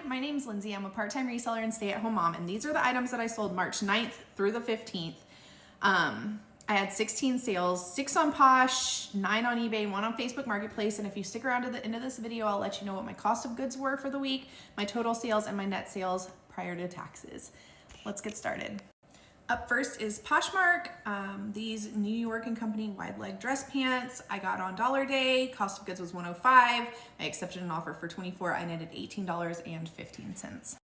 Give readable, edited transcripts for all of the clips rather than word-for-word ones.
my name's Lindsay. I'm a part-time reseller and stay-at-home mom, and these are the items that I sold March 9th through the 15th. I had 16 sales, 6 on Posh, 9 on eBay, 1 on Facebook Marketplace, and if you stick around to the end of this video, I'll let you know what my cost of goods were for the week, my total sales, and my net sales prior to taxes. Let's get started. Up first is Poshmark. These New York & Company wide leg dress pants I got on Dollar Day. Cost of goods was $105. I accepted an offer for $24. I netted $18.15.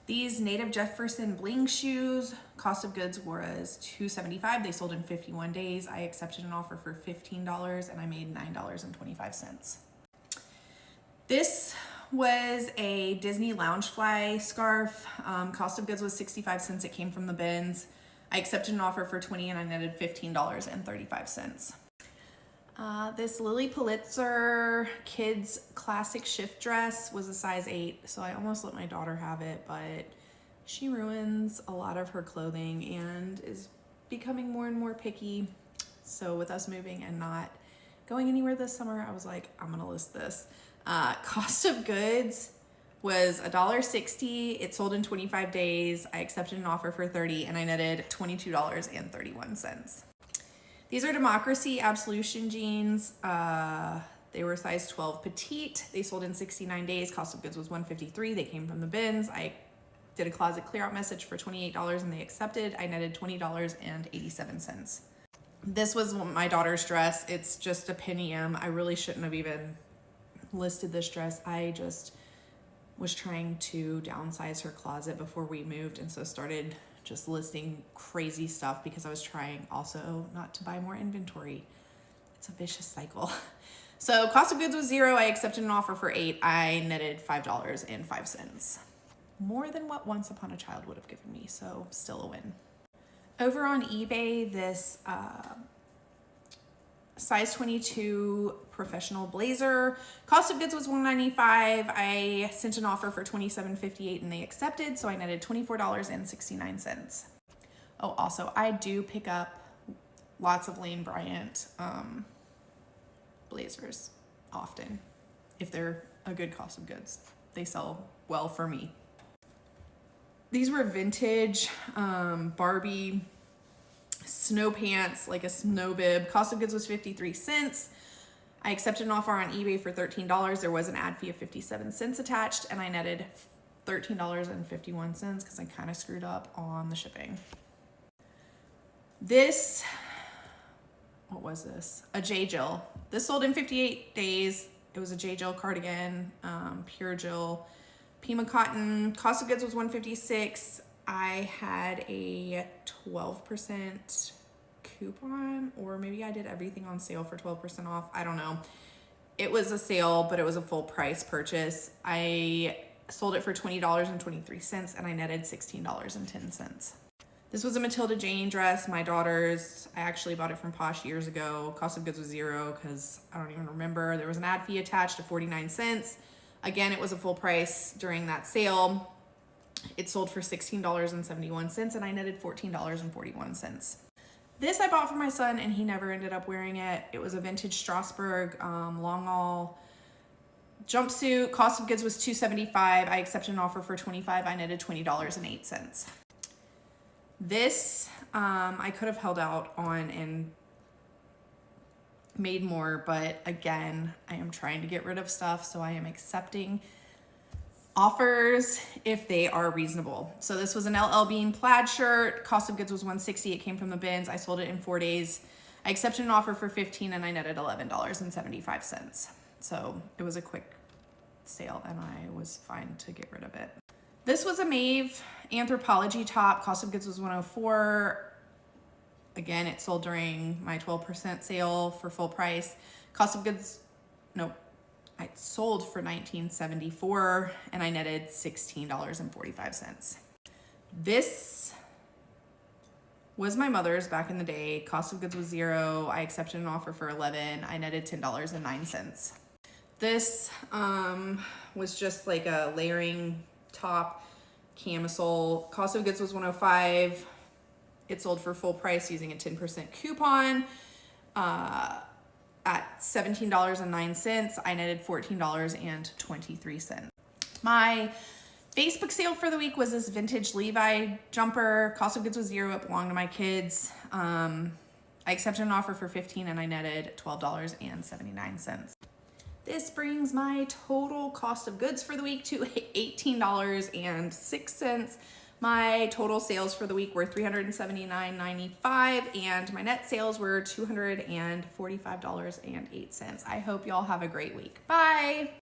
These Native Jefferson bling shoes, cost of goods was $275. They sold in 51 days. I accepted an offer for $15 and I made $9.25. This was a Disney Loungefly scarf. Cost of goods was 65 cents. It came from the bins. I accepted an offer for $20 and I netted $15.35. This Lily Pulitzer kids classic shift dress was a size 8, so I almost let my daughter have it, but she ruins a lot of her clothing and is becoming more and more picky. So with us moving and not going anywhere this summer, I was like, I'm gonna list this. Cost of goods was $1.60. It sold in 25 days. I accepted an offer for $30 and I netted $22.31. These are Democracy Absolution jeans. They were size 12 petite. They sold in 69 days. Cost of goods was $153. They came from the bins. I did a closet clear out message for $28 and they accepted. I netted $20.87. This was my daughter's dress. It's just a penny M. I really shouldn't have even listed this dress. I just was trying to downsize her closet before we moved, and so started just listing crazy stuff because I was trying also not to buy more inventory. It's a vicious cycle. So cost of goods was $0. I accepted an offer for $8. I netted $5.05. More than what Once Upon a Child would have given me, so still a win. Over on eBay, this size 22 professional blazer. Cost of goods was $195. I sent an offer for $27.58 and they accepted, so I netted $24.69. Oh, also, I do pick up lots of Lane Bryant blazers often if they're a good cost of goods. They sell well for me. These were vintage Barbie snow pants, like a snow bib. Cost of goods was 53 cents. I accepted an offer on eBay for $13. There was an ad fee of 57 cents attached, and I netted $13.51 because I kind of screwed up on the shipping. This, what was this? A J. Jill. This sold in 58 days. It was a J. Jill cardigan, pure Jill, Pima cotton. Cost of goods was $156. I had a 12% coupon, or maybe I did everything on sale for 12% off. I don't know. It was a sale, but it was a full price purchase. I sold it for $20.23 and I netted $16.10. This was a Matilda Jane dress, my daughter's. I actually bought it from Posh years ago. Cost of goods was $0 because I don't even remember. There was an ad fee attached to 49 cents. Again, it was a full price during that sale. It sold for $16.71 and I netted $14.41. This I bought for my son and he never ended up wearing it. It was a vintage Strasbourg long haul jumpsuit. Cost of goods was $275. I accepted an offer for $25. I netted $20.08. This I could have held out on and made more, but again, I am trying to get rid of stuff, so I am accepting offers if they are reasonable. So this was an LL Bean plaid shirt. Cost of goods was $160. It came from the bins. I sold it in 4 days. I accepted an offer for $15 and I netted $11.75. So it was a quick sale and I was fine to get rid of it. This was a Maeve Anthropology top. Cost of goods was $104. Again, it sold during my 12% sale for full price. Cost of goods, nope. I sold for $19.74 and I netted $16.45. This was my mother's back in the day. Cost of goods was $0. I accepted an offer for $11. I netted $10.09. This was just like a layering top camisole. Cost of goods was $105. It sold for full price using a 10% coupon. At $17.09, I netted $14.23. My Facebook sale for the week was this vintage Levi jumper. Cost of goods was $0. It belonged to my kids. I accepted an offer for $15 and I netted $12.79. This brings my total cost of goods for the week to $18.06. My total sales for the week were $379.95 and my net sales were $245.08. I hope y'all have a great week. Bye.